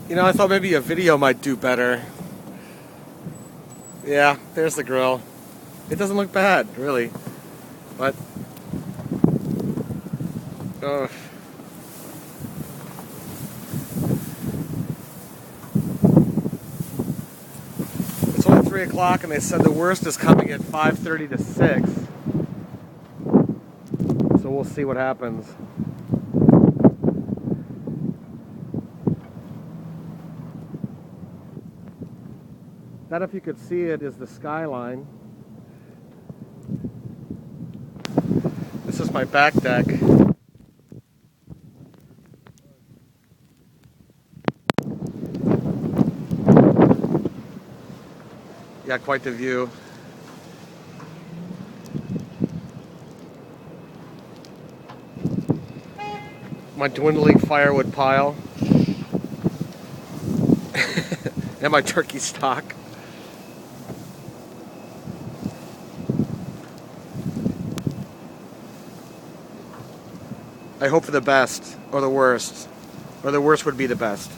You know, I thought maybe a video might do better. Yeah, there's the grill. It doesn't look bad, really. But, it's only 3 o'clock and they said the worst is coming at 5:30 to 6. So we'll see what happens. That, if you could see it, is the skyline. This is my back deck. Yeah, quite the view. My dwindling firewood pile. And my turkey stock. I hope for the best, or the worst. Or the worst would be the best.